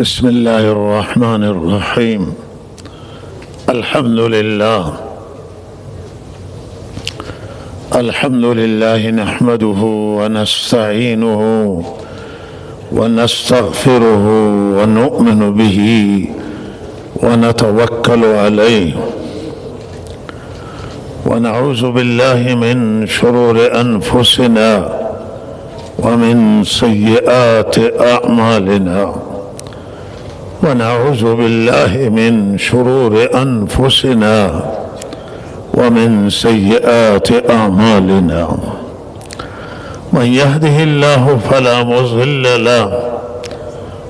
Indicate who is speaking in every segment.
Speaker 1: بسم الله الرحمن الرحيم. الحمد لله نحمده ونستعينه ونستغفره ونؤمن به ونتوكل عليه، ونعوذ بالله من شرور أنفسنا ومن سيئات أعمالنا، ونعوذ بالله من شرور أنفسنا ومن سيئات أعمالنا. من يهده الله فلا مضل له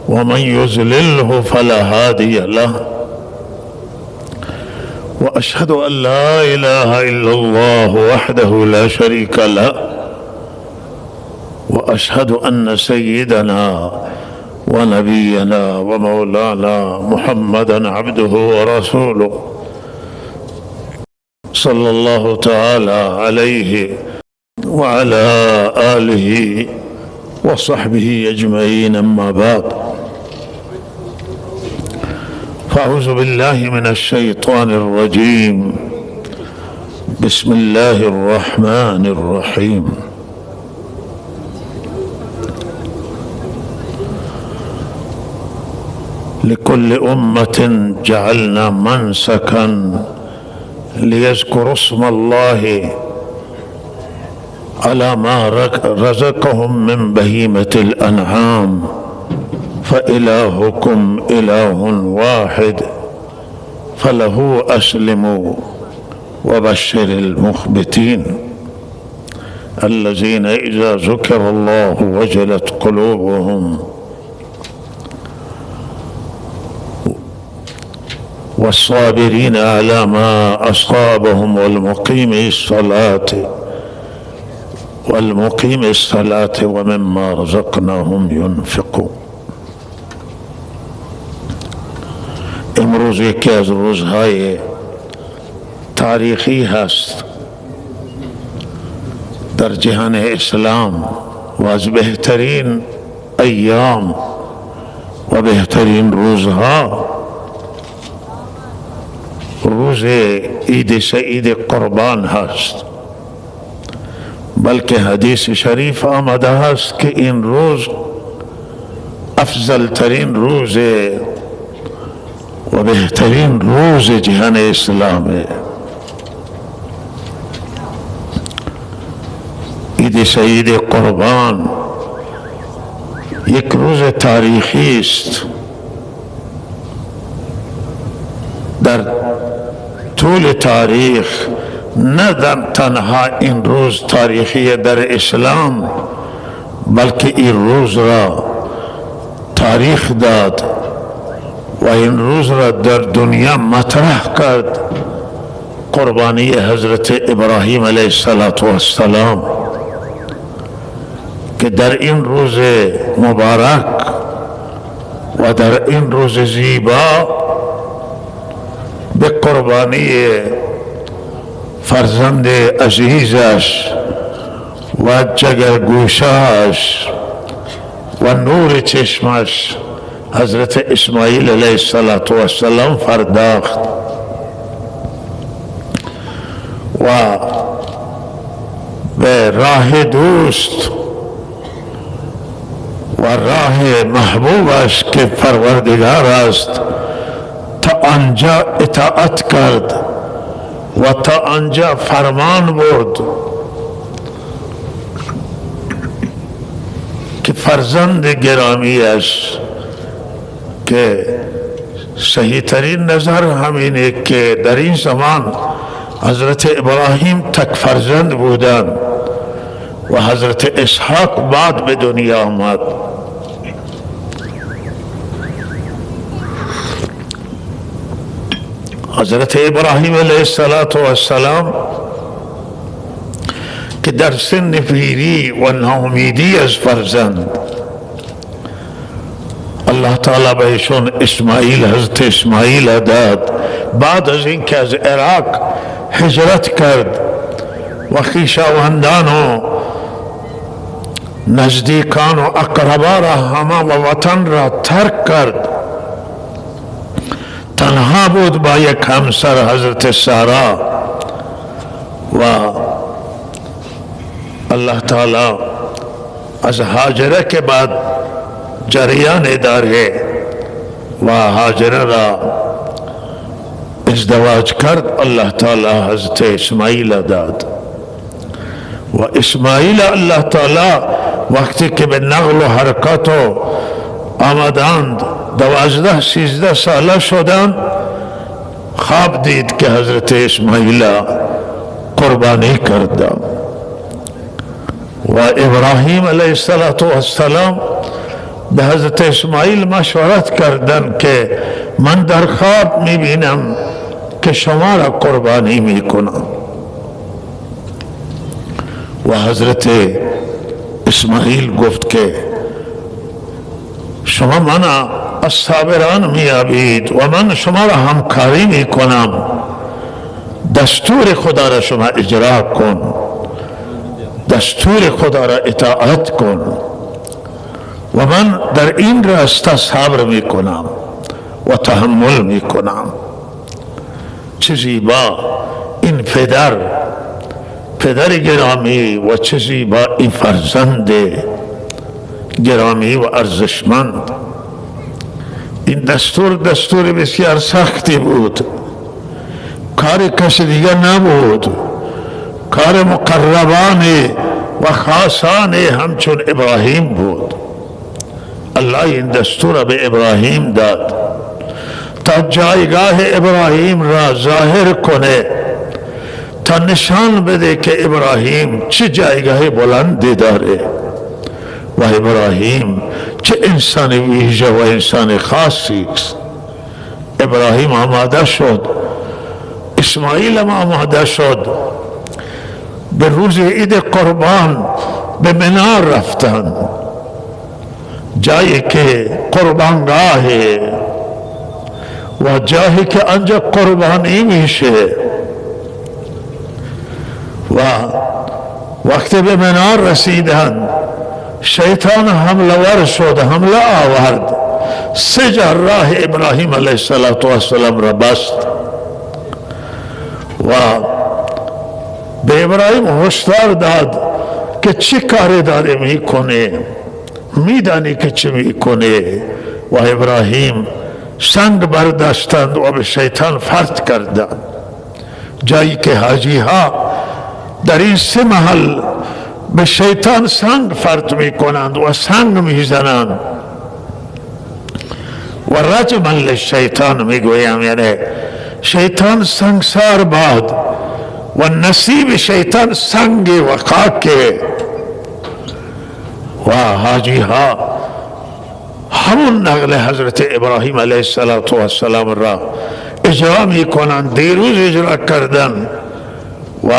Speaker 1: ومن يضلله فلا هادي له، وأشهد أن لا إله إلا الله وحده لا شريك له، وأشهد أن سيدنا ونبينا ومولانا محمدا عبده ورسوله صلى الله تعالى عليه وعلى آله وصحبه أجمعين. أما بعد، فأعوذ بالله من الشيطان الرجيم. بسم الله الرحمن الرحيم. لكل أمة جعلنا منسكا ليذكروا اسم الله على ما رزقهم من بهيمة الأنعام فإلهكم إله واحد فله أسلموا وبشر المخبتين الذين إذا ذكر الله وجلت قلوبهم والصابرين على ما أصابهم والمقيم الصلاة ومما رزقناهم ينفقون. امروز یکی از روزهای تاریخی هست در جهان اسلام و از بهترین ایام و بهترین روزها روز عید سعید قربان هست، بلکه حدیث شریف آمده است که این روز افضل ترین روز و بهترین روز جهان اسلامه. عید سعید قربان یک روز تاریخی است. در طول تاریخ نه تنها این روز تاریخی در اسلام، بلکه این روز را تاریخ داد و این روز را در دنیا مطرح کرد قربانی حضرت ابراهیم علیه السلام، که در این روز مبارک و در این روز زیبا به قربانی فرزند عزیزش و جگرگوشش و نور چشمش حضرت اسماعیل علیه السلام پرداخت و به راه دوست و راه محبوبش که پروردگار است تا آنجا اطاعت کرد و تا آنجا فرمان برد که فرزند گرامیش، که صحیح ترین نظر همینه که در این زمان حضرت ابراهیم تک فرزند بودند و حضرت اسحاق بعد به دنیا آمد. حضرت ابراهیم علیه السلام که در سن پیری و ناامیدی از فرزند، الله تعالی بهشون حضرت اسماعیل داد. بعد از اینکه از عراق هجرت کرد و خویشاوندان و نزدیکان و اقربا را همه و وطن را ترک کرد نبود با یک همسر حضرت سارا و الله تعالی از هاجره که بعد جریان داره و هاجره را ازدواج کرد، الله تعالی حضرت اسماعیل داد و اسماعیل الله تعالی وقتی که به نقل و حرکت و آمدند 12-13 ساله شدند، خواب دید که حضرت اسماعیل قربانی کرد و ابراهیم علیه السلام به حضرت اسماعیل مشورت کردند که من در خواب میبینم که شما را قربانی میکنم و حضرت اسماعیل گفت که شما من از صابران میابید و من شما را همکاری میکنم، دستور خدا را شما اجرا کن، دستور خدا را اطاعت کن و من در این راسته صبر میکنم و تحمل میکنم. چه زیبا این پدر گرامی و چه زیبا این فرزند گرامی و ارزشمند. این دستور بسیار سختی بود، کار کسی دیگر نبود، کار مقربان و خاصان همچون ابراهیم بود. الله این دستور را به ابراهیم داد تا جایگاه ابراهیم را ظاهر کنه، تا نشان بده که ابراهیم چه جایگاه بلندی داره و ابراهیم چه انسان ویژه و انسان خاصی است. ابراهیم آماده شد، اسماعیل هم آماده شد، به روز عید قربان به منار رفتن، جایی که قربانگاه و جایی که آنجا قربانی میشه و وقتی به منار رسیدن شیطان حمله ور شد، حمله آورد، 3 جا راه ابراهیم علیه السلام را بست و به ابراهیم هشدار داد که چه کاری داره میکنه، میدانی که چه میکنه. و ابراهیم سنگ برداشتند و به شیطان فرد کردند، جایی که حاجی ها در این 3 محل به شیطان سنگ فرد میکنند و سنگ میزنند و رجما للشیطان میگویم، یعنی شیطان سنگسار باد و نصیب شیطان سنگ و خاک و حاجی ها همون نقل حضرت ابراهیم علیه السلام را اجرا می کنند، دیروز اجرا کردن و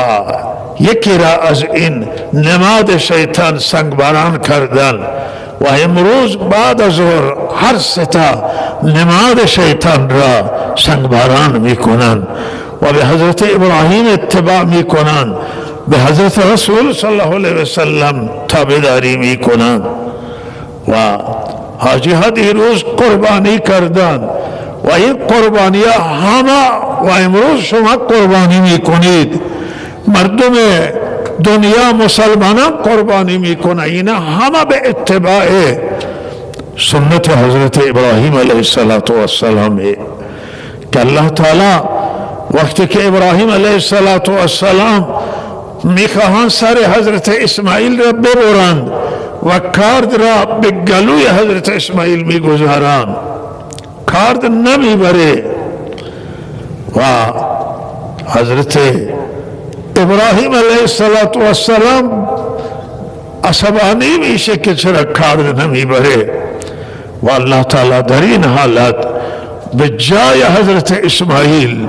Speaker 1: یکی را از این نماد شیطان سنگباران کردن و امروز بعد از ظهر هر 3 تا نماد شیطان را سنگباران می کنند و به حضرت ابراهیم اتباع می کنند، به حضرت رسول صلی الله علیه وسلم تابعداری می کنند و حاجی ها دیروز قربانی کردند و این قربانی همه و امروز شما قربانی می کنید، مردم دنیا مسلمانان قربانی می کنند، این همه به اتباع سنت حضرت ابراهیم علیه السلام که الله تعالی وقتی که ابراهیم علیه السلام میخواهند سر حضرت اسماعیل را ببرند و کارد را به گلوی حضرت اسماعیل میگذارند، کارد نمیبره و حضرت ابراهیم علیه السلام عصبانی میشه که چرا کارد نمیبره و الله تعالی در این حالت به جای حضرت اسماعیل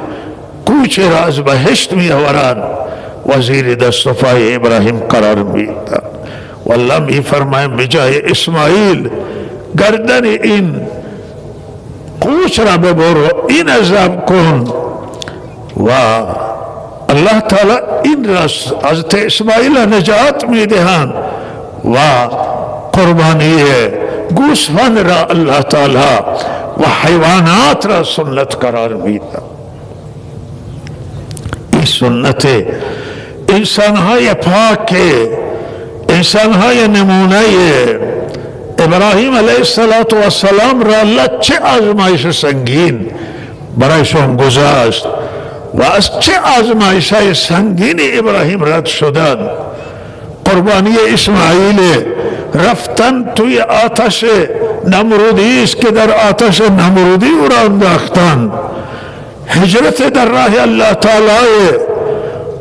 Speaker 1: کوچه را از بهشت می آورند و زیر دست و پای ابراهیم قرار میدن و الله می فرمایم به جای اسماعیل گردن این کوچه را ببر، این عذاب کن و الله تعالی این را حضرت اسماعیل نجات می دهند و قربانی گوسفند را الله تعالی و حیوانات را سنت قرار میداد. این سنت انسانهای پاک، انسانهای نمونه ابراهیم علیه السلام را الله چه آزمایش سنگین برایشان گذاشت و از چه آزمایش های سنگین ابراهیم رد شدن. قربانی اسماعیل رفتن توی آتش نمرودی است که در آتش نمرودی او را انداختن. هجرت در راه الله تعالی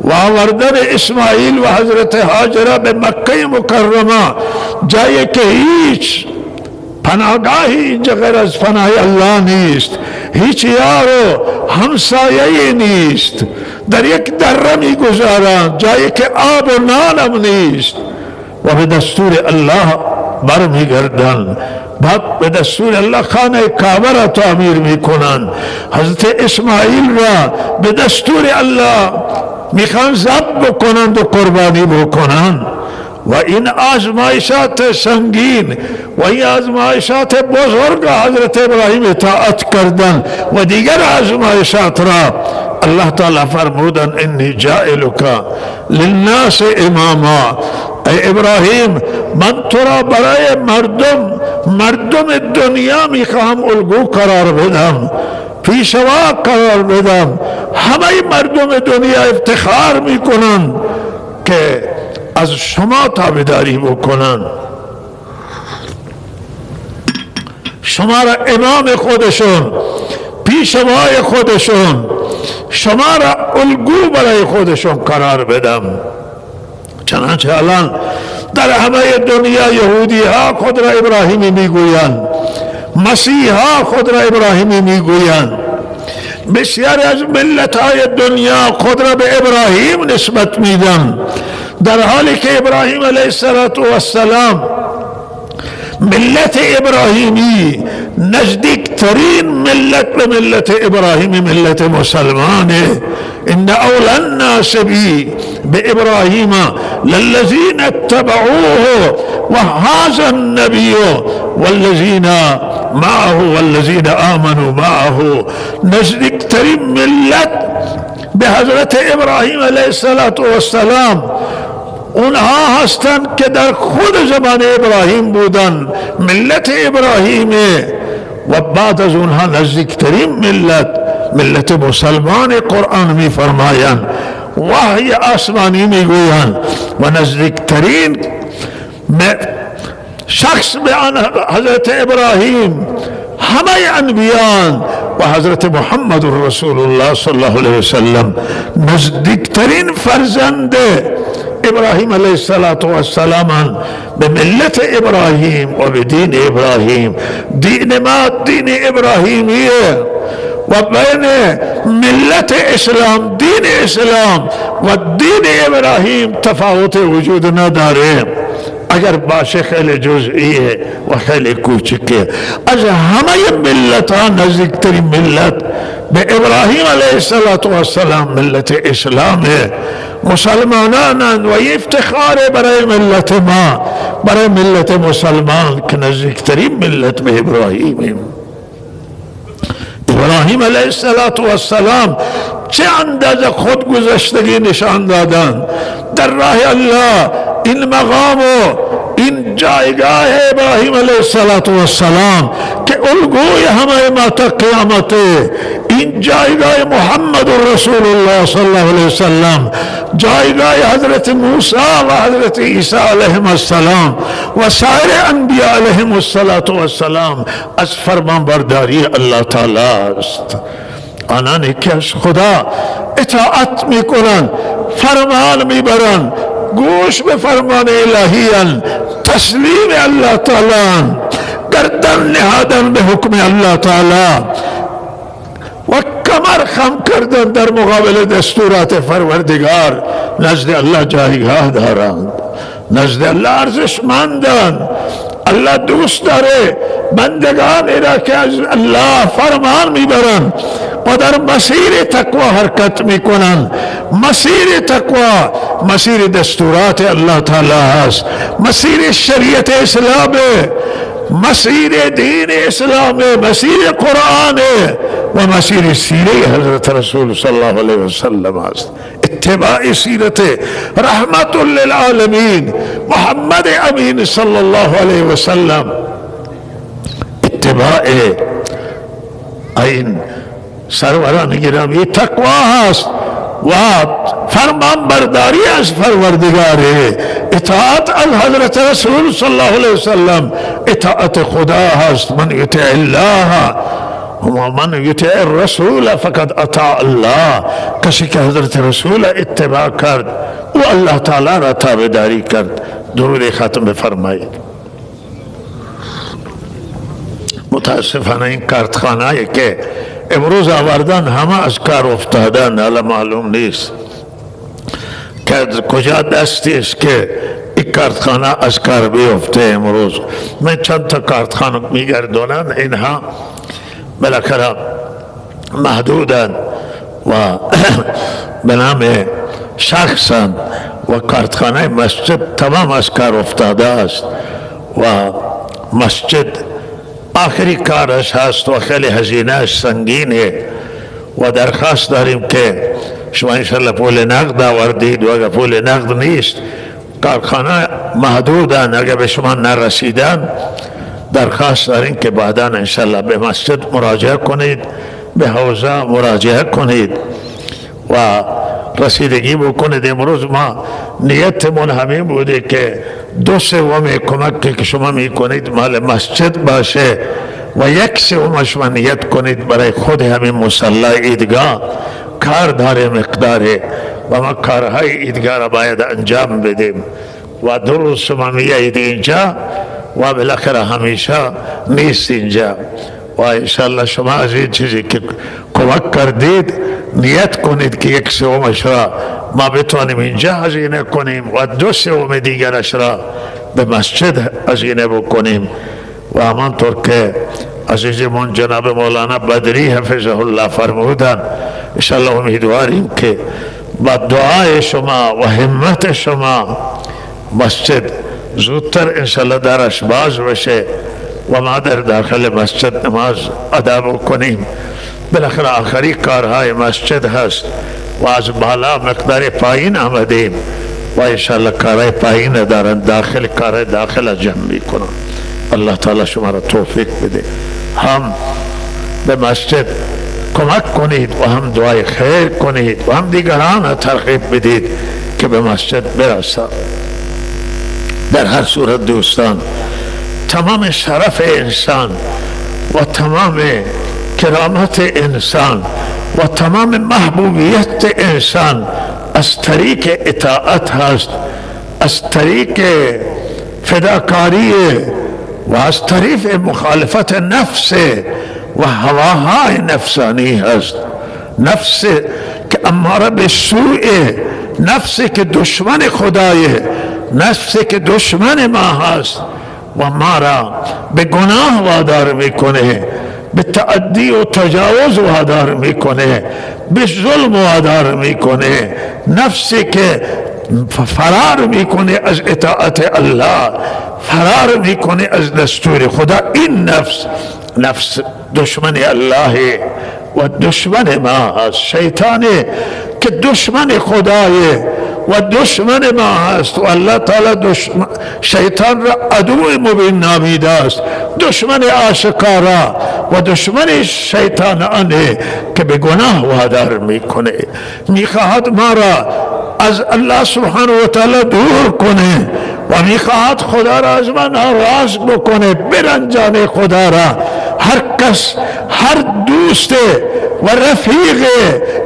Speaker 1: و آوردن اسماعیل و حضرت هاجر به مکه مکرمه، جایی که هیچ پناهگاهی اینجا غیر از پناه الله نیست، هیچ یار و همسایه نیست، در یک دره می گذارند جایی که آب و نانم نیست و به دستور الله برمی گردن. بعد به دستور الله خانه کعبه را تعمیر می کنند. حضرت اسماعیل را به دستور الله میخوان ذبح بکنند و قربانی بکنند. و این آزمایشات سنگین و این آزمایشات بزرگ حضرت ابراهیم اطاعت کردن و دیگر آزمایشات را الله تعالی فرمودن انی جائلک للناس اماما. ای ابراهیم من تو را برای مردم دنیا میخواهم الگو قرار بدم، پیشوا قرار بدم. همه مردم دنیا افتخار میکنن که از شما تابعداری بکنن، شما را امام خودشون، پیشوای خودشون، شما را الگو برای خودشون قرار بدم. چنانچه الان در همه دنیا یهودی ها خود را ابراهیمی میگویند، مسیح ها خود را ابراهیمی میگویند، بسیار از ملت های دنیا خود را به ابراهیم نسبت میدن، در حالی که ابراهیم علیه السلام ملت ابراهیمی نزدیکترین ملت به ملت ابراهیمی ملت مسلمانه. ان اول الناس بی به ابراهیم للذین اتبعوه و هذا النبی والذین معه والذین آمنوا معه. نزدیکترین ملت به حضرت ابراهیم علیه السلام اونها هستند که در خود زمان ابراهیم بودن، ملت ابراهیمه. و بعد از اونها نزدیکترین ملت مسلمان قرآن می فرمایند، وحی آسمانی می گویند و نزدیکترین شخص به حضرت ابراهیم همه انبیان و حضرت محمد رسول الله صلی الله علیه وسلم نزدیکترین فرزند ابراهیم علیه السلام به ملت ابراهیم و به دین ابراهیم. دین ما دین ابراهیمیه و بین ملت اسلام، دین اسلام و دین ابراهیم تفاوت وجود نداره. اگر باشه خیلی جزئیه و خیلی کوچکه. از همه ملت ها نزدیکترین ملت به ابراهیم علیه السلام ملت اسلامه، مسلمانان و افتخار برای ملت ما، برای ملت مسلمان که نزدیکترین ملت به ابراهیمیم. ابراهیم علیه السلام چه اندازه خودگذشتگی نشان دادن در راه الله. این مقام و این جایگاه ابراهیم علیه السلام که الگوی همه ما تا قیامت، این جایگاه محمد رسول الله صلی الله علیه وسلم، جایگاه حضرت موسی و حضرت عیسی علیهم السلام و سایر انبیاء علیهم السلام از فرمانبرداری الله تعالی است. آنانی که از خدا اطاعت میکنن، فرمان میبرن، گوش به فرمان الهیان، تسلیم الله تعالی، گردن نهادن به حکم الله تعالی و کمر خم کردن در مقابل دستورات پروردگار، نزد الله جایگاه دارند، نزد الله ارزشمندند. الله دوست داره بندگانی را که از الله فرمان میبرن و در مسیر تقوا حرکت میکنن. مسیر تقوا مسیر دستورات الله تعالی است، مسیر شریعت اسلامه، مسیر دین اسلام، مسیر قرآن و مسیر سیره حضرت رسول صلی الله علیه وسلم است. اتباع سیرت رحمت للعالمین محمد امین صلی الله علیه وسلم، اتباع این سروران گرامی تقوا است و فرمان برداری از پروردگار، اطاعت حضرت رسول صلی الله علیه وسلم اطاعت خدا هست. من یطع الله و من یطع الرسول فقد اطاع الله. کسی که حضرت رسول اتباع کرد و الله تعالی را تابعداری کرد. درود ختم بفرمایید. متاسفانه این کارتخانه‌ای که امروز آوردن همه از کار افتادن، حالا معلوم نیست که کجا دستی است که این کارتخانه از کار بیفته. امروز من چند تا کارتخانه میگردونن، اینها بالاخره محدودن و به نام شخصن و کارتخانه مسجد تمام از کار افتاده است و مسجد آخری کارش هست و خیلی هزینه سنگینه و درخواست داریم که شما انشاءالله پول نقد آوردید و اگر پول نقد نیست کارخانه محدودن، اگر به شما نرسیدن درخواست داریم که بعدا انشاءالله به مسجد مراجعه کنید، به حوزه مراجعه کنید و رسیدگی بکنید. امروز ما نیتمون همین بوده که 2/3 کمکی که شما میکنید مال مسجد باشه و 1/3 شما نیت کنید برای خود همین مصلی عیدگاه. کار داره مقداره و ما کارهای عیدگاه را باید انجام بدیم و 2 روز شما میایید اینجا و بالاخره همیشه نیست اینجا و انشاءالله شما از این چیزی که کمک کردید نیت کنید که 1/3 را ما بتوانیم اینجا هزینه کنیم و 2/3 دیگرش را به مسجد هزینه بکنیم و همانطور که عزیزمون جناب مولانا بدری حفظه الله فرمودن انشاءالله امیدواریم که با دعای شما و همت شما مسجد زودتر انشاءالله درش باز بشه و ما در داخل مسجد نماز ادا بکنیم. بالاخره آخری کارهای مسجد هست و از بالا مقدار پایین آمدیم و انشاءالله کارهای پایین دارن، داخل کار داخل جمع میکنن. الله تعالی شما را توفیق بده. هم به مسجد کمک کنید و هم دعای خیر کنید و هم دیگران ترغیب بدید که به مسجد برسند. در هر صورت دوستان، تمام شرف انسان و تمام کرامت انسان و تمام محبوبیت انسان از طریق اطاعت هست، از طریق فداکاری و از طریق مخالفت نفس و هواهای نفسانی هست. نفس که اماره به سوء، نفسی که دشمن خدایه، نفسی که دشمن ما هست و ما را به گناه وادار میکنه، به تعدی و تجاوز وادار میکنه، به ظلم وادار میکنه. نفسی که فرار میکنه از اطاعت الله، فرار میکنه از دستور خدا. این نفس دشمن الله و دشمن ما هست. شیطانه که دشمن خدایه و دشمن ما هست و الله تعالی شیطان را عدو مبین نامیده است، دشمن آشکارا و دشمن شیطان آنه که به گناه وادار میکنه، میخواهد ما را از الله سبحانه و تعالی دور کنه و میخواهد خدا را از من ناراض بکنه، برنجانه خدا را. هر کس، هر دوست و رفیق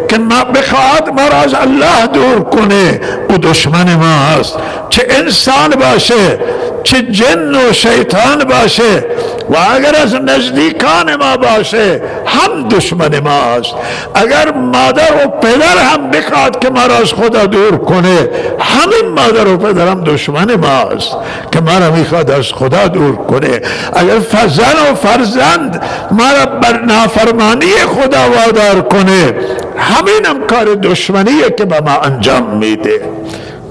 Speaker 1: که ما بخواهد ما را از الله دور کنه او دشمن ما هست، چه انسان باشه چه جن و شیطان باشه و اگر از نزدیکان ما باشه هم دشمن ما است. اگر مادر و پدر هم بخواد که ما را از خدا دور کنه، همین مادر و پدر هم دشمن ما است که ما را میخواد از خدا دور کنه. اگر زن و فرزند ما را بر نافرمانی خدا وادار کنه، همین هم کار دشمنیه که به ما انجام میده.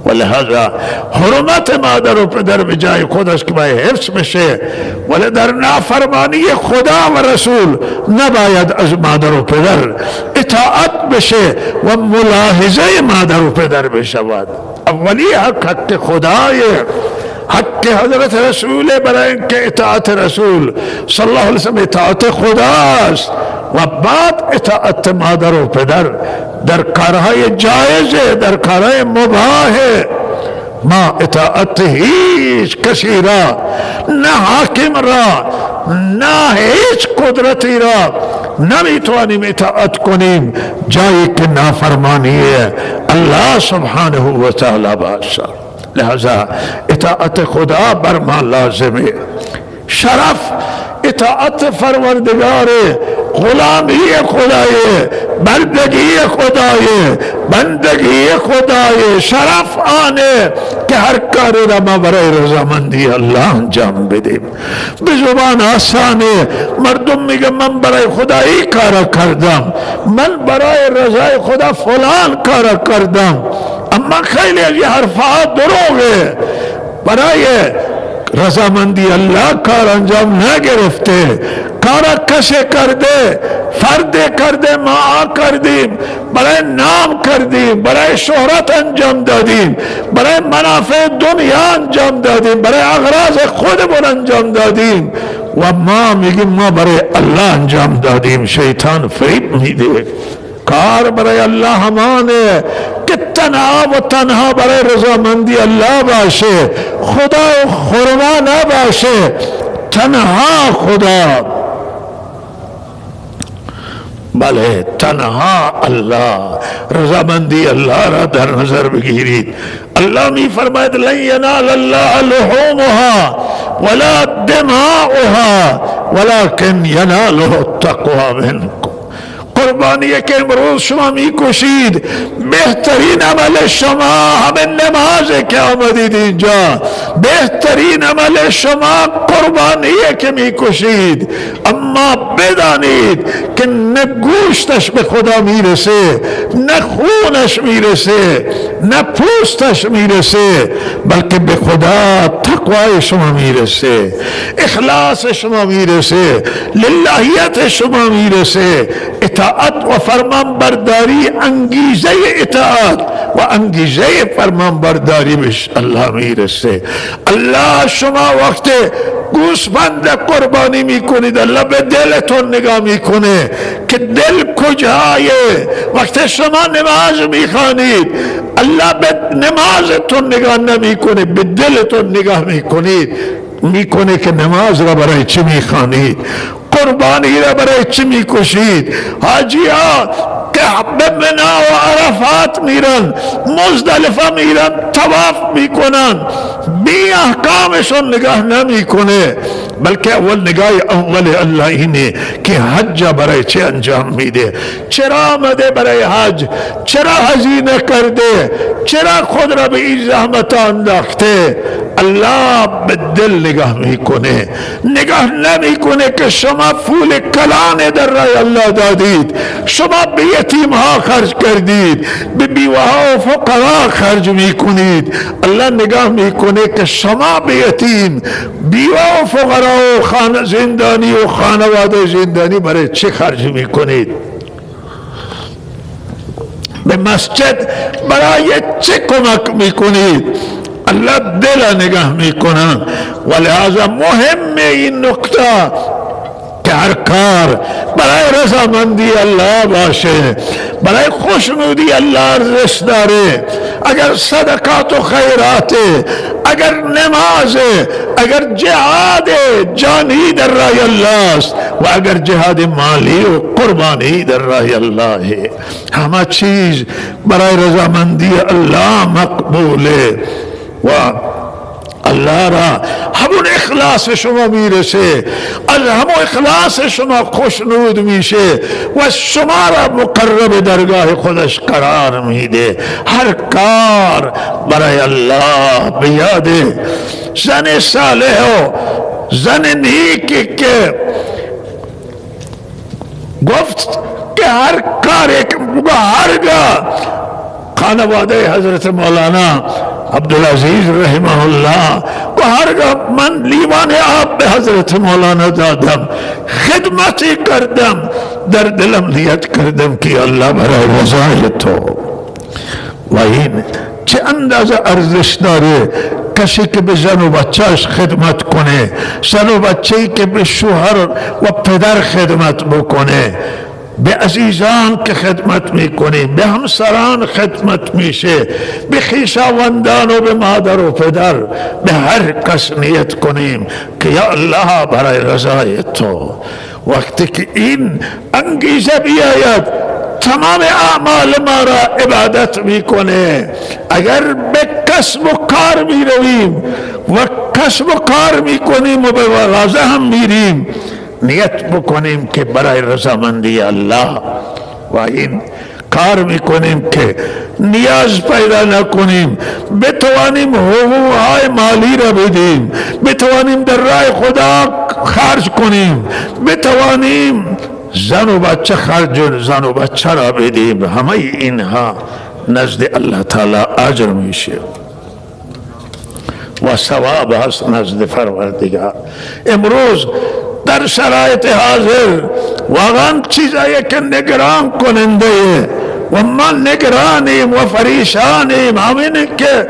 Speaker 1: و لہذا حرمت مادر و پدر به جای خودش که باید حفظ بشه، ولی در نافرمانی خدا و رسول نباید از مادر و پدر اطاعت بشه و ملاحظه مادر و پدر بشود. اولی حق خدای، حق حضرت رسول برای اینکه اطاعت رسول صلی الله علیه وسلم اطاعت خداست و بعد اطاعت مادر و پدر در کارهای جایزه، در کارهای مباهه. ما اطاعت هیچ کسی را، نه حاکم را، نه هیچ قدرتی را نمیتوانیم اطاعت کنیم جایی که نافرمانی الله سبحانه و تعالی باشد. لہذا اطاعت خدا بر ما لازمه. شرف اطاعت فرماندگار، غلامی خدای، بندگی خدای، بندگی خدای. شرف آنه که هر کاری را ما برای رضامندی الله انجام بدیم. به زبان آسانه مردم میگه من برای خدایی کار کردم، من برای رضای خدا فلان کار کردم، اما خیلی از این حرفات دروغه. برای رضامندی الله کار انجام نگرفته، کار کسی کرده، فرد کرده، ما کردیم، برای نام کردیم، برای شهرت انجام دادیم، برای منافع دنیا انجام دادیم، برای اغراض خودمون انجام دادیم و ما میگیم ما برای الله انجام دادیم. شیطان فریب میده. کار برای الله همانه که تنها و تنها برای رضامندی الله باشه، خدا خرما نباشه، تنها خدا، بله تنها الله. رضامندی الله را در نظر بگیرید. الله می فرماید لن ینال الله لحومها ولا دماؤها ولكن یناله التقوى منکم. قربانی که امروز شما می کشید، بهترین عمل شما همین نمازه که آمدید اینجا، بهترین عمل شما قربانیه که می کشید. اما بدانید که نه گوشتش به خدا میرسه، نه خونش میرسه، نه پوستش میرسه، بلکه به خدا تقوای شما میرسه، اخلاص شما میرسه، للهیت شما میرسه. اطاعت و فرمان برداری انگیزه اطاعت و انگیزه فرمان برداری بهش الله میرسه. الله شما وقت گوسفند قربانی میکنید، الله به دلتون نگاه میکنه که دل کجایه. وقت شما نماز میخوانید، الله به نمازتون نگاه نمیکنه، به دلتون نگاه میکنه که نماز را برای چی میخوانید، قربانی را برای چی میکشید. حاجی ها که به منا و عرفات میرن، مزدلفه میرن، طواف میکنن، بی احکامشون نگاه نمیکنه، بلکه اول نگاه اول الله اینه که حج برای چه انجام میده، چرا آمده برای حج، چرا هزینه کرده، چرا خود را به این زحمت انداخته. الله به دل نگاه میکنه، نگاه نمیکنه که شما پول کلان در راه الله دادید، شما به یتیم ها خرج کردید، به بیوه ها و فقرا خرج میکنید. الله نگاه میکنه که شما به یتیم، بیوه و فقرا و خانه زندانی و خانواده زندانی برای چه خرج میکنید؟ به مسجد برای چه کمک میکنید؟ الله دل نگاه میکنن. ولهذا مهم این نکته که هر کار برای رضامندی الله باشه، برای خوشنودی الله ارزش داره. اگر صدقات و خیرات، اگر نماز، اگر جهاد جانی در راه الله است و اگر جهاد مالی و قربانی در راه الله، همه چیز برای رضامندی الله مقبوله و الله را همون اخلاص شما میرسه، از همون اخلاص شما خوشنود میشه و شما را مقرب درگاه خودش قرار میده. هر کار برای الله. بیاده زن صالح و زن نیکی که گفت که هر کاری که هرگاه خانواده حضرت مولانا عبدالعزیز رحمه الله و هرگاه من لیوان آب به حضرت مولانا دادم، خدمتی کردم، در دلم نیت کردم که الله برای رضای تو. و این چه اندازه ارزش داره کسی که به زن و بچهش خدمت کنه، زن و بچه‌ای که به شوهر و پدر خدمت بکنه، به عزیزان که خدمت میکنیم، به همسران خدمت میشه، به خویشاوندان و به مادر و پدر، به هر کس نیت کنیم که یا الله برای رضای تو. وقتی که این انگیزه بیاید تمام اعمال ما را عبادت میکنه. اگر به کسب و کار میرویم و کسب و کار میکنیم و به مغازه هم میریم، نیت بکنیم که برای رضامندی الله، و این کار میکنیم که نیاز پیدا نکنیم، بتوانیم حقوقهای مالی را بدیم، بتوانیم در راه خدا خرج کنیم، بتوانیم زن و بچه خرج زن و بچه را بدیم. همه اینها نزد الله تعالی اجر میشه و ثواب هست نزد پروردگار. امروز در شرایط حاضر واقعا چیزایی که نگران کننده و ما نگرانیم و فریشانیم، همین که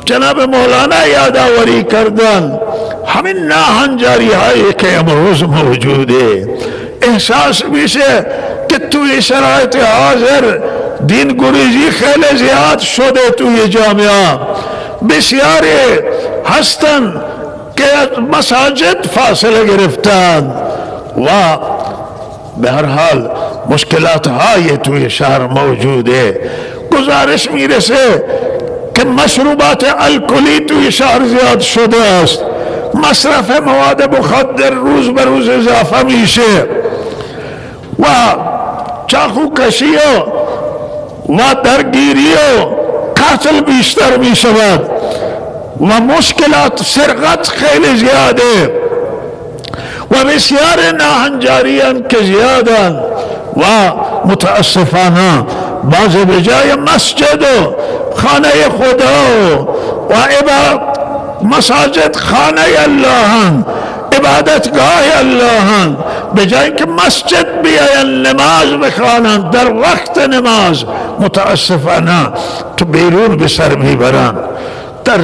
Speaker 1: جناب مولانا یادآوری کردن، همین ناهنجاری هایی که امروز موجوده. احساس میشه که توی شرایط حاضر دین گریزی خیلی زیاد شده توی جامعه. بسیاری هستن که مساجد فاصله گرفتن و به هر حال مشکلات های توی شهر موجوده. گزارش میرسه که مشروبات الکلی توی شهر زیاد شده است، مصرف مواد مخدر روز به روز اضافه میشه و چاقوکشی و درگیری و قتل بیشتر می شود و مشکلات سرقت خیلی زیاده و بسیار ناهنجاریان که زیادن و متاسفانه بعض به جای مسجد و خانه خدا و مساجد خانه اللهن، عبادتگاه اللهن، به جای که مسجد بیاین نماز بخوانند در وقت نماز، متاسفانه تو بیرون به سر میبرند، در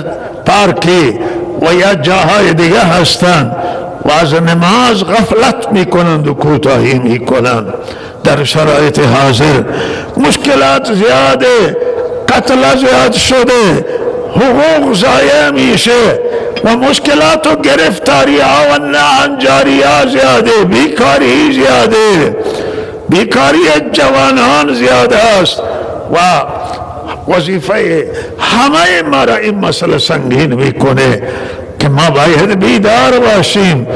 Speaker 1: پارکی و یا جاهای دیگه هستند و از نماز غفلت میکنند و کوتاهی میکنند. در شرایط حاضر مشکلات زیاده، قتل زیاد شده، حقوق ضایع میشه و مشکلات و گرفتاری ها و ناهنجاری ها زیاده، بیکاری زیاده، بیکاری جوانان زیاده است و وظیفه همه ما را این مسئله سنگین میکنه که ما باید بیدار باشیم،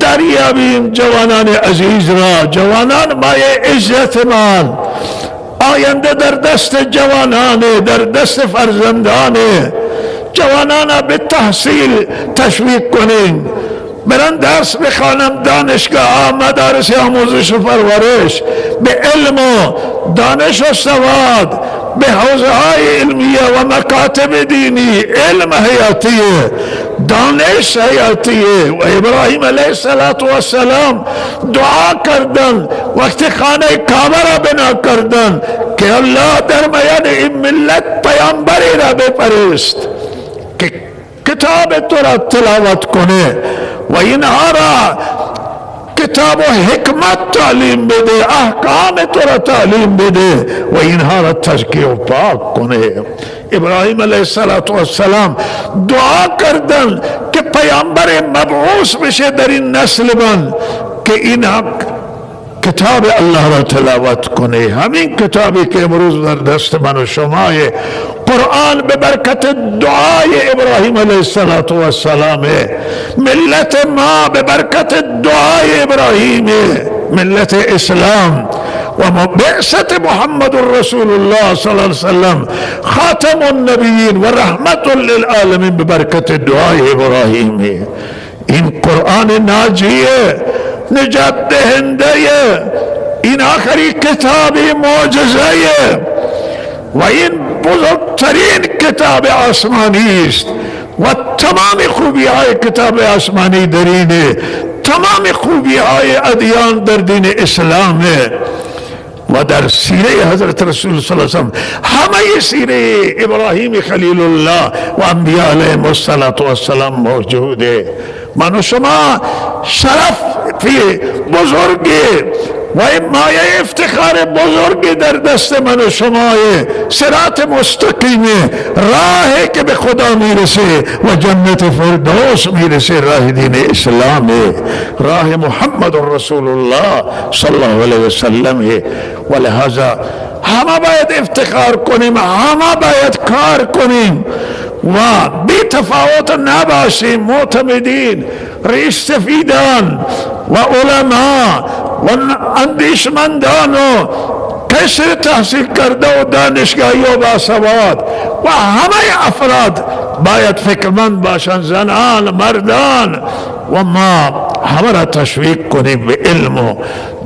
Speaker 1: دریابیم جوانان عزیز را. جوانان مایه عزتمان، آینده در دست جوانانه، در دست فرزندانه. جوانان به تحصیل تشویق کنیم، برن درس بخوانم، دانشگاه، مدارس آموزش و پرورش، به علم و دانش و سواد، به حوزه های علمیه و مکاتب دینی. علم حیاتیه، دانش حیاتیه. و ابراهیم علیه السلام دعا کردن وقتی خانه کعبه را بنا کردن که الله در میان این ملت پیامبری را بفرست که کتاب تو را تلاوت کنه و اینها را کتاب و حکمت تعلیم بده، احکام تو را تعلیم بده و اینها را تزکیه و پاک کنه. ابراهیم علیه السلام دعا کردن که پیامبر مبعوث بشه در این نسل من که اینها کتاب الله را تلاوت کنه. همین کتابی که امروز در دست من و شمای قرآن به برکت دعای ابراهیم علیه السلام، ملت ما به برکت دعای ابراهیم، ملت اسلام و بعثت محمد رسول الله صلی الله علیه وسلم خاتم النبیین و رحمت للعالمین به برکت دعای ابراهیم. این قرآن ناجیه، نجات دهنده، این آخری کتابی معجزه و این بزرگترین کتاب آسمانی است و تمام خوبی های کتاب آسمانی در اینه، تمام خوبی های ادیان در دین اسلامه و در سیره حضرت رسول صلی اللہ علیہ وسلم همه سیره ابراهیم خلیل الله و انبیاء علیهم السلام موجوده. من و شما شرف بزرگی و مایه افتخار بزرگی در دست من و شما، صراط مستقیم، راهی که به خدا میرسه و جنت فردوس میرسه، راه دین اسلام، راه محمد رسول الله صلی الله علیه وسلم. و لہذا همه باید افتخار کنیم، همه باید کار کنیم و بی تفاوت نباشیم. معتمدین، ریشسفیدان و علما و اندیشمندان و کسر تحصیل کرده و دانشگاهی و باسواد و همه افراد باید فکرمند باشند، زنان، مردان، و ما همه را تشویق کنیم به علم و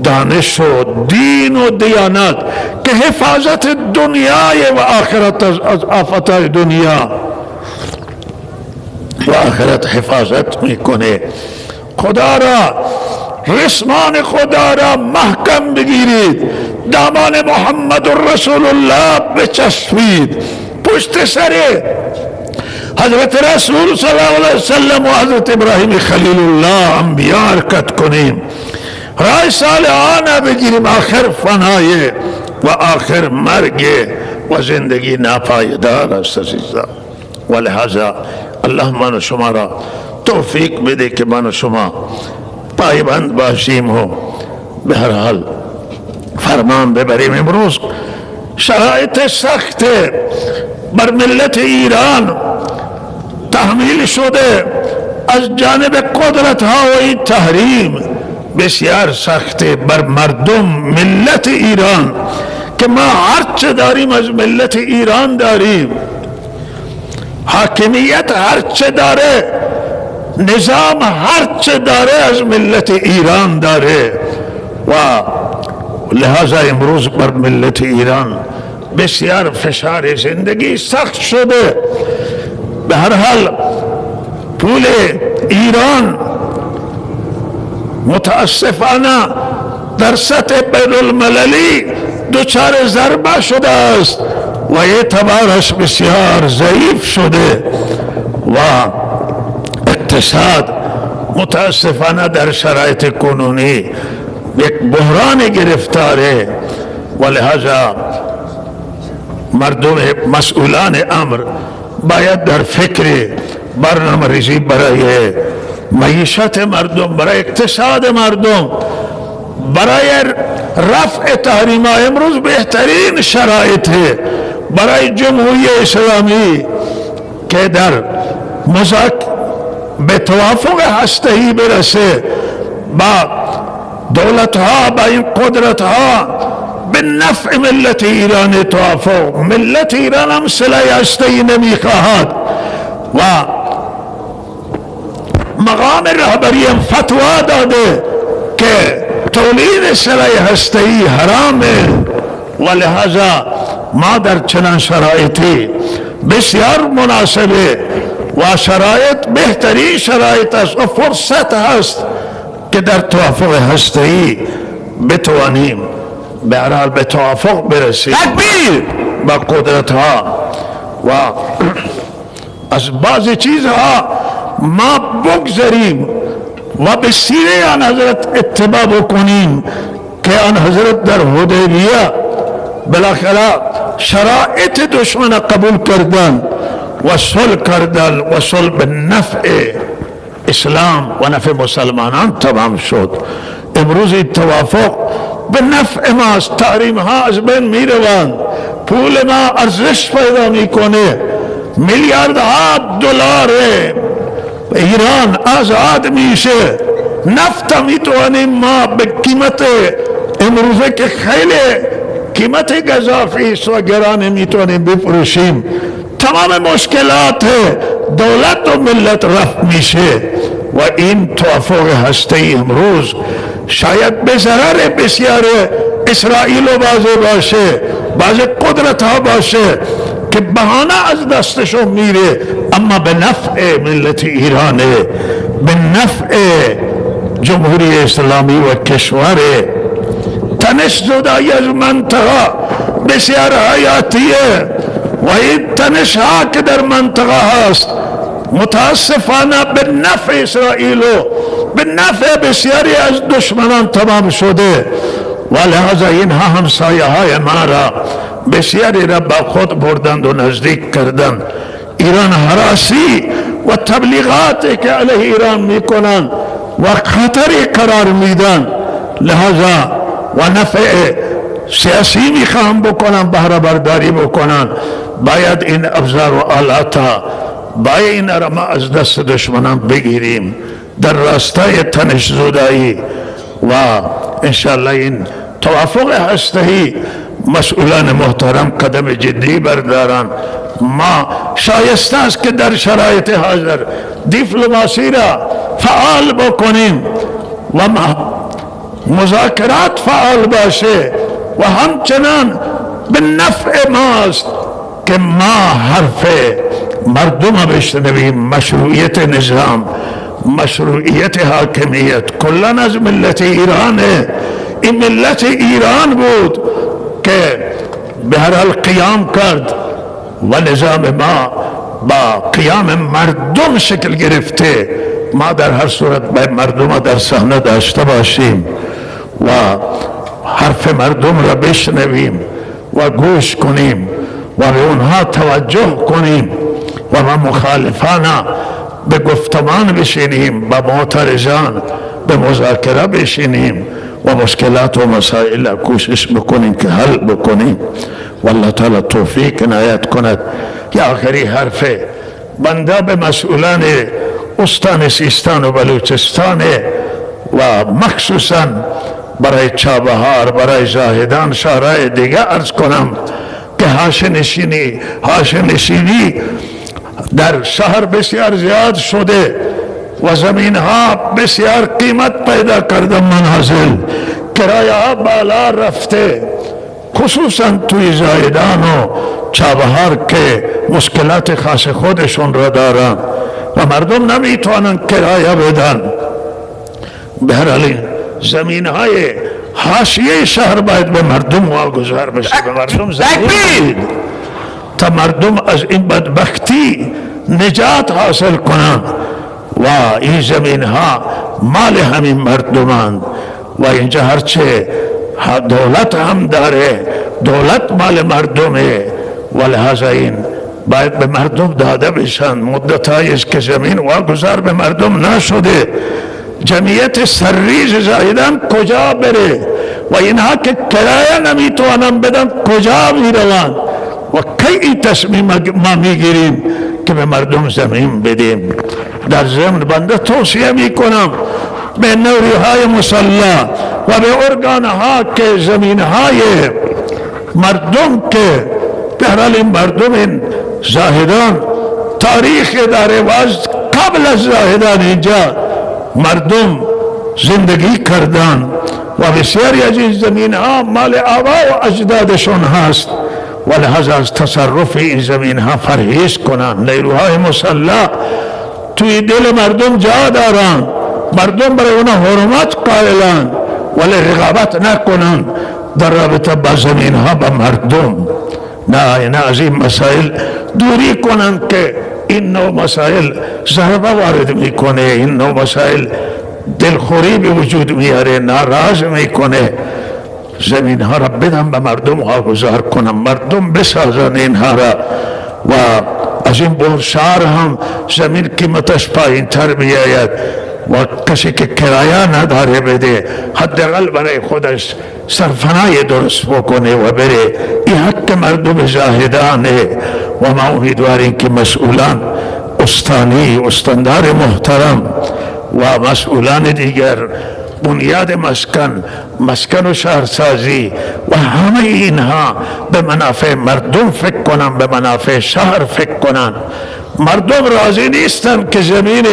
Speaker 1: دانش و دین و دیانت که حفاظت دنیای و آخرت از آفتهای دنیا و آخرت حفاظت میکنه. خدا را، رسمان خدا را محکم بگیرید، دامان محمد رسول الله بچسبید، پشت سر حضرت رسول صلی اللہ علیہ وسلم و حضرت ابراهیم خلیل الله انبیاء حرکت کنیم، راه صالحانه بگیریم. آخر فنای و آخر مرگ و زندگی ناپایدار است عزیزان. و لہذا الله من و شما را توفیق بده که من و شما پایبند باشیم و به هر حال فرمان ببریم. امروز شرایط سخت بر ملت ایران تحمیل شده از جانب قدرت ها و این تحریم بسیار سخت بر مردم ملت ایران که ما هرچه داریم از ملت ایران داریم، حاکمیت هرچه داره، نظام هرچه داره از ملت ایران داره و لہذا امروز بر ملت ایران بسیار فشار زندگی سخت شده. به هر حال پول ایران متاسفانه در سطح بین المللی دچار ضربه شده است و اعتبارش بسیار ضعیف شده و اقتصاد متاسفانه در شرایط کنونی یک بحران گرفتاره و لہذا مردم مسئولان امر باید در فکر برنامه ریزی برای معیشت مردم، برای اقتصاد مردم، برای رفع تحریم. امروز بهترین شرایط برای جمهوری اسلامی که در به توافق هسته‌ای برسه با دولت ها، با این قدرت ها، به نفع ملت ایران توافق. ملت ایران هم سلاح هسته‌ای نمیخواهد و مقام رهبری هم فتوا داده که تولید سلاح هسته‌ای حرامه و لہذا ما در چنان شرایطی بسیار مناسبه و شرایط بهترین شرایط است و فرصت هست که در توافق هسته‌ای بتوانیم به هر حال به توافق برسیم تکبیر با قدرت ها و از بعضی چیزها ما بگذاریم و به سیره آن حضرت اتباع بکنیم که آن حضرت در حدیبیه بالاخره شرایط دشمن قبول کردن و صلح کردن و صلح به نفع اسلام و نفع مسلمانان تمام شد. امروز این توافق به نفع ماست، تحریم ها از بین می روند، پول ما ارزش پیدا میکنه، میلیاردها دلار ایران آزاد میشه، نفت میتوانیم ما به قیمت امروزه که خیلی قیمت گزافی است و گران میتوانیم بفروشیم. تمام مشکلات دولت و ملت رفع میشه و این توافق هسته امروز شاید به ضرر بسیار اسرائیل و بازه باشه بعض قدرت ها باشه که بهانه از دستشون میره، اما به نفع ملت ایرانه، به نفع جمهوری اسلامی و کشور. تنش زدایی از منطقه بسیار حیاتیه و این تنش ها که در منطقه هست متاسفانه به نفع اسرائیل و به نفع بسیاری از دشمنان تمام شده و لحاظا اینها همسایه های ما را بسیاری را با خود بردند و نزدیک کردند. ایران حراسی و تبلیغاتی که علیه ایران میکنند و خطری قرار میدن، لحاظا و نفع سیاسی میخوام بکنن، بهره برداری بکنن، باید این ابزار و آلاتا باید این را ما از دست دشمنان بگیریم در راستای تنش زدایی و انشاءالله این توافق هسته‌ای مسئولان محترم قدم جدی بردارن. ما شایسته است که در شرایط حاضر دیپلماسی را فعال بکنیم و مذاکرات فعال باشه و همچنان به نفع ماست که ما حرف مردم بشنویم. مشروعیت نظام، مشروعیت حاکمیت کلن از ملت ایرانه. این ملت ایران بود که به هر حال قیام کرد و نظام ما با قیام مردم شکل گرفته. ما در هر صورت باید مردم در صحنه داشته باشیم و حرف مردم را بشنویم و گوش کنیم و به اونها توجه کنیم و ما مخالفانا به گفتمان بشینیم، با معترضان به مذاکره بشینیم و مشکلات و مسائل کوشش بکنیم که حل بکنیم و الله تعالی توفیق عنایت کند. یا آخری حرف بنده به مسئولان استان سیستان و بلوچستان و مخصوصا برای چابهار، برای زاهدان شهرهای دیگه عرض کنم که حاشیه‌نشینی در شهر بسیار زیاد شده و زمین ها بسیار قیمت پیدا کرده، منازل کرایه ها بالا رفته، خصوصا توی زاهدان و چابهار که مشکلات خاص خودشون را دارن و مردم نمیتوانن کرایه بدن. به هر حال زمین های حاشیه شهر باید به مردم واگذار بشه، به مردم زمین بدید تا مردم از این بدبختی نجات حاصل کنند و این زمین ها مال همین مردمان و اینجا هرچه دولت هم داره، دولت مال مردمه و لحاظا این باید به مردم داده بشن. مدت‌هایی است که زمین واگذار به مردم نشده. جمعیت سرریز زاهدان کجا بره و اینها که کرایه نمیتوانن بدن کجا میروند و کی تصمیم ما میگیریم که به مردم زمین بدیم؟ در ضمن بنده توصیه میکنم به نوریهای مسلح و به ارگانها که زمینهای مردم که به هر حال این مردم این زاهدان تاریخ داره و از قبل از زاهدان اینجا مردم زندگی کردن و بسیاری از این زمین ها مال آبا و اجدادشون هست و لحاظ از تصرف این زمین ها پرهیز کنن. نیروهای مسلح توی دل مردم جا دارن، مردم برای اونا حرمت قائلن ولی رقابت نکنن در رابطه با زمین ها با مردم. نه از این مسائل دوری کنن که این نوع مسائل ضربه وارد میکنه، این نوع مسائل دلخوری به وجود میاره، ناراض میکنه. زمین ها را بدن به مردم واگذار کنن، مردم بسازن اینها را و از این برشار هم زمین قیمتش پایین تر بیاید و کسی که کرایه نداره بده حداقل برای خودش سرفنای درست بکنه و بره. این حق مردم زاهدانه و ما امیدواریم که مسئولان استانی، استاندار محترم و مسئولان دیگر بنیاد مسکن و شهرسازی و همه اینها به منافع مردم فکر کنن، به منافع شهر فکر کنن. مردم راضی نیستن که زمین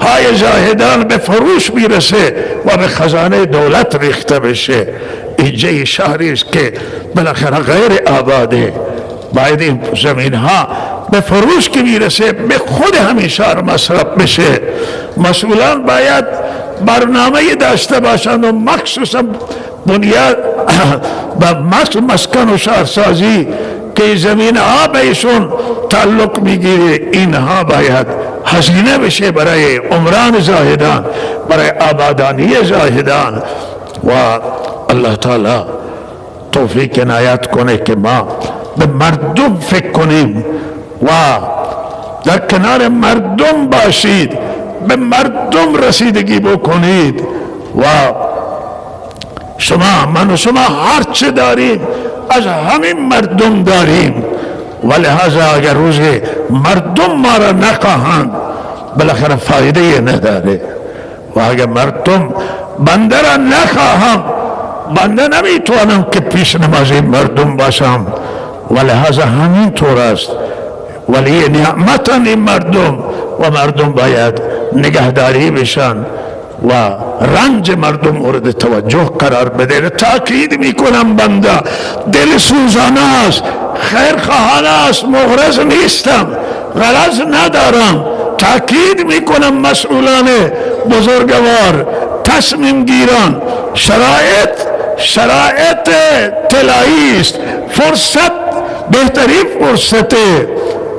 Speaker 1: های زاهدان به فروش میرسه و به خزانه دولت ریخته بشه. اینجا شهری است که بالاخره غیر آباده، باید این زمین ها به فروش که میرسه به خود همین شهر مصرف بشه. مسئولان باید برنامه داشته باشند و مخصوصا بنیاد و مسکن و شهرسازی که زمین ها بهشون تعلق میگیره، اینها باید هزینه بشه برای عمران زاهدان، برای آبادانی زاهدان. و الله تعالی توفیق عنایت کنه که ما به مردم فکر کنیم و در کنار مردم باشید، به مردم رسیدگی بکنید. و شما، من و شما هر چه داریم از همین مردم داریم، و لحاظا اگر روز مردم ما را نخواهند بالاخره فایده نداره. و اگر مردم بنده را نخواهند، بنده نمیتوانم که پیش نمازی مردم باشم. و لحاظا همین طور است، ولی نعمتن این مردم و مردم باید نگهداری بشن و رنج مردم مورد توجه قرار بده. تاکید میکنم بنده دل سوزانه است، خیرخواهانه است، مغرض نیستم، غرض ندارم. تاکید میکنم مسئولان بزرگوار، تصمیم گیران، شرایط طلایی است، فرصت بهترین فرصته.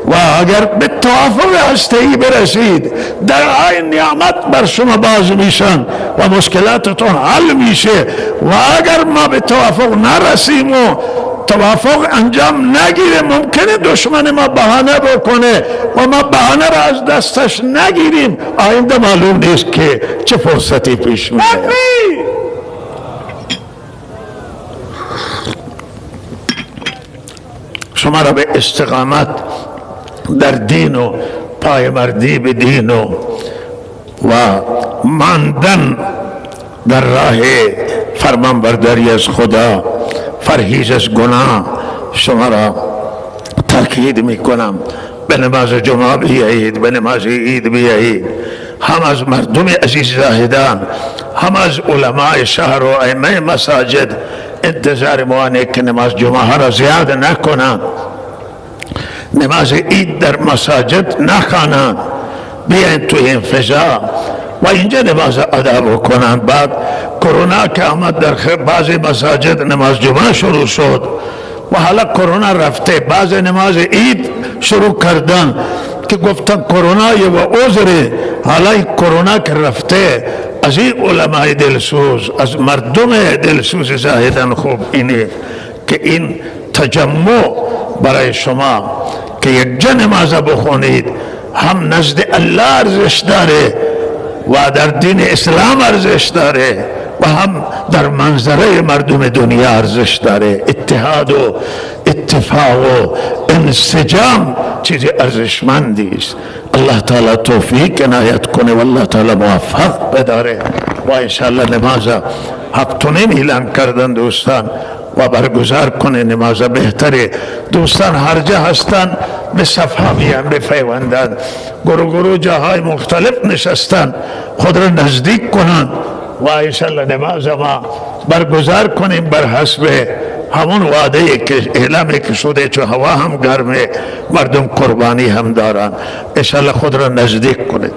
Speaker 1: و اگر به توافق هسته‌ای برسید در این نعمت بر شما باز میشن و مشکلاتتون حل میشه. و اگر ما به توافق نرسیم و توافق انجام نگیره، ممکنه دشمن ما بهانه بکنه و ما بهانه را از دستش نگیریم، آینده معلوم نیست که چه فرصتی پیش میاد. شما را به استقامت در دین و پایمردی به دین و ماندن در راه فرمانبرداری از خدا، پرهیز از گناه شما را تاکید میکنم. به نماز جمعه بیایید، به نماز عید بیایید. هم از مردم عزیز زاهدان، هم از علماء شهر و ائمه مساجد انتظار موانه که نماز جمعه را زیاد نکنند، نماز عید در مساجد نخوانند، بیاین توی این فضا و اینجا نماز ادا بکنند. بعد کرونا که آمد در بعضی مساجد نماز جمعه شروع شد و حالا کرونا رفته، بعض نماز عید شروع کردن که گفتن کرونا یه و عذره. حالا این کرونا که رفته، از این علماء دلسوز، از مردم دلسوز زاهدان خوب اینه که این تجمع برای شما که یک جا نماز بخونید هم نزد الله ارزش داره و در دین اسلام ارزش داره و هم در منظره مردم دنیا ارزش داره. اتحاد و اتفاق و انسجام چیز ارزشمندی است. الله تعالی توفیق عنایت کنه و الله تعالی موفق بداره و انشاءالله نماز هفتونیم اعلان کردن دوستان و برگزار کنه. نماز بهتره دوستان، هر جا هستن به صفحه میان بپیوندن، گروه جاهای مختلف نشستن، خود را نزدیک کنن و انشاءالله نماز ما برگزار کنیم بر حسب همون وعده که اعلامی که شده، چون هوا هم گرمه، مردم قربانی هم دارن، انشاءالله خود را نزدیک کنید.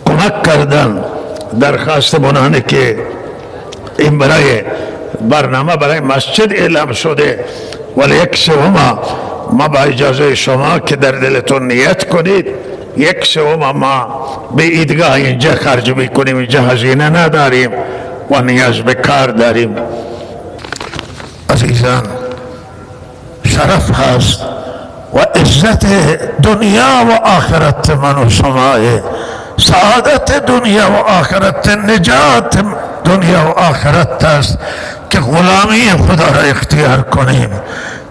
Speaker 1: کمک کردن درخواست منانه که این برای برنامه برای مسجد اعلام شده، ولی یک سوم ما با اجازه شما که در دلتون نیت کنید، یک سوم ما به عیدگاه اینجا خرج میکنیم، اینجا هزینه نداریم و نیاز به کار داریم. عزیزان، شرف هست و عزت دنیا و آخرت من و شماه، سعادت دنیا و آخرت، نجات دنیا و آخرت است که غلامی خدا را اختیار کنیم،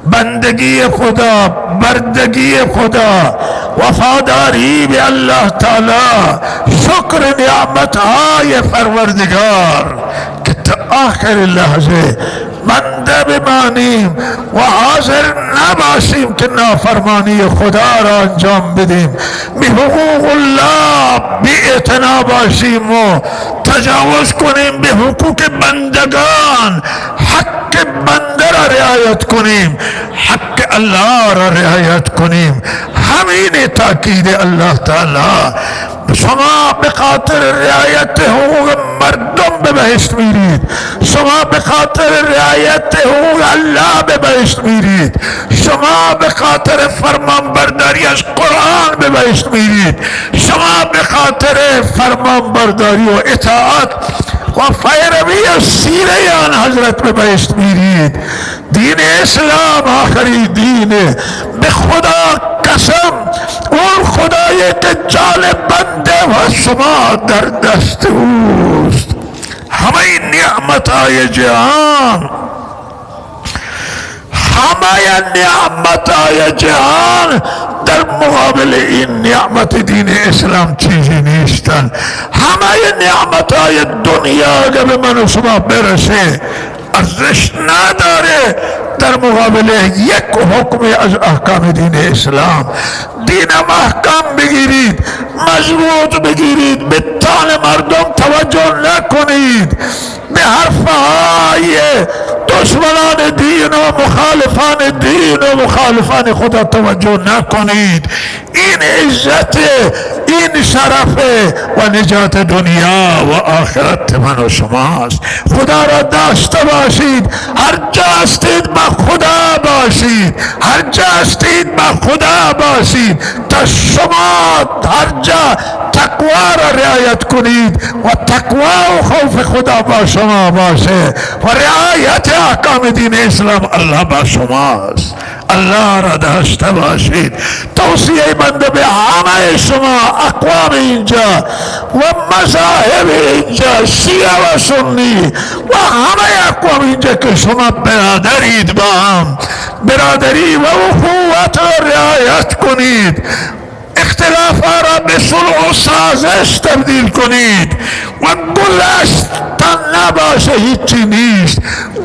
Speaker 1: بندگی خدا، بردگی خدا، وفاداری به الله تعالی، شکر نعمت های پروردگار که آخر لحظه بنده بمانیم و حاضر نباشیم که نافرمانی خدا را انجام بدیم، به حقوق الله بی اعتنا باشیم و تجاوز کنیم به حقوق بندگان، حق بنده را رعایت کنیم، حق الله را رعایت کنیم. همین تاکید الله تعالی. شما به خاطر رعایت حقوق مردم به بهشت میرید، شما به خاطر رعایت حقوق الله به بهشت میرید، شما به خاطر فرمان برداری از قرآن به بهشت میرید، شما به خاطر فرمان برداری و اطاعت و پیروی از سیره آن حضرت به بهشت میرید. دین اسلام آخری دینه. به خدا قسم، اون خدایی که جان بنده و شما در دست اوست. همه نعمتهای جهان، همه نعمتهای جهان در مقابل این نعمت دین اسلام چیزی نیستن. همه نعمتهای دنیا که به من و شما برسه ارزش نداره در مقابل یک حکم از احکام دین اسلام. دین محکم بگیرید، مضبوط بگیرید، به تان مردم توجه نکنید، به حرفهای دشمنان دین و مخالفان دین و مخالفان خدا توجه نکنید. این عزت، این شرف و نجات دنیا و آخرت من و شماست. خدا را داشته باشید، هر جا هستید با خدا باشید، هر جا هستید با خدا باشید تا شما هر جا تقوا را رعایت کنید و تقوا و خوف خدا با شما باشه و رعایت احکام دین اسلام الله با شماست. الله را داشته باشید. توصیه بنده به همه شما اقوام اینجا و مذاهب اینجا، شیعه و سنی و همه اقوام اینجا که شما برادرید، با هم برادری و اخوت را رعایت کنید، اختلاف را به صلح و سازش تبدیل کنید و گذشت نباشه هیچی نیست.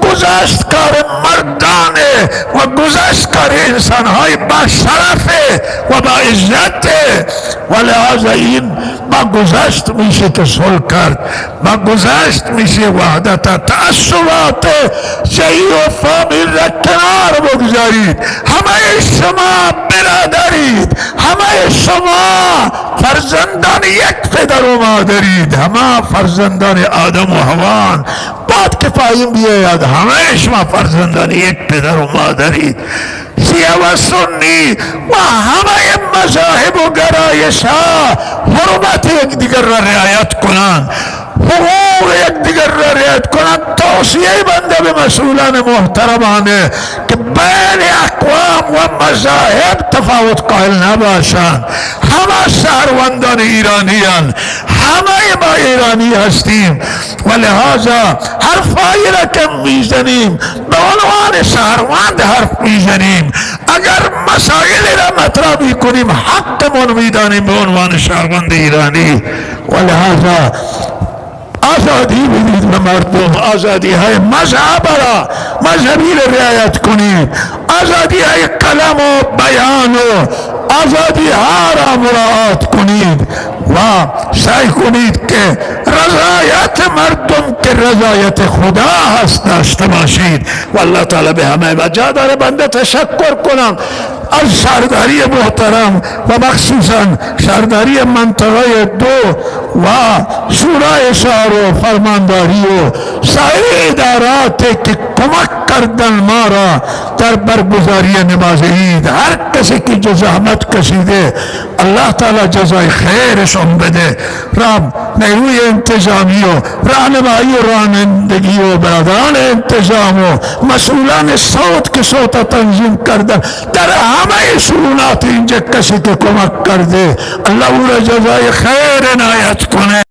Speaker 1: گذشت کار مردانه و گذشت کار انسانهای با شرفه و با عزته و لحاظ این با گذشت میشه که صلح کرد، با گذشت میشه وحدت. تعصبات شیعی و فامیل را کنار بگذارید. همه شما برادرید، همه شما فرزندان یک پدر و مادرید، همه فرزندان آدم و حوان. بعد که پایین بیاید همه شما فرزندان یک پدر و مادرید. شیعه و سنی و همه مذاهب و گرایش ها حرمت یک دیگر را رعایت کنند، حقوق یک دیگر را رعایت کنند. توصیه بنده به مسئولان محترمانه که بین اقوام و مذاهب تفاوت قائل نباشند. همه شهروندان ایرانیان، همه ما ایرانی هستیم و لحاظا حرفایی را که میزنیم به عنوان شهروند حرف میزنیم. اگر مسائل را مطرح میکنیم حقمون میدانیم به عنوان شهروند ایرانی و لحاظا آزادی بدید به مردم، آزادی های مذهب را مذهبی را رعایت کنید، آزادی های کلام و بیان و آزادی ها را مراعات کنید و سعی کنید که رضایت مردم که رضایت خدا هست داشته باشید. و الله تعالی به همه وجه داره بنده تشکر کنم از شهرداری محترم و مخصوصا شهرداری منطقه 2 و شورای شهر و فرمانداری و سایر ادارات که کمک کردن ما را در برگزاری نماز عید. هر کسی که زحمت کشیده الله تعالی جزای خیرشون بده. رب نیروی انتظامی و راهنمایی و رانندگی و برادران انتظام و مسئولان صوت که صوت تنظیم کردن در همه شؤونات اینجا کسی که کمک کرده الله او را جزای خیر عنایت کنه.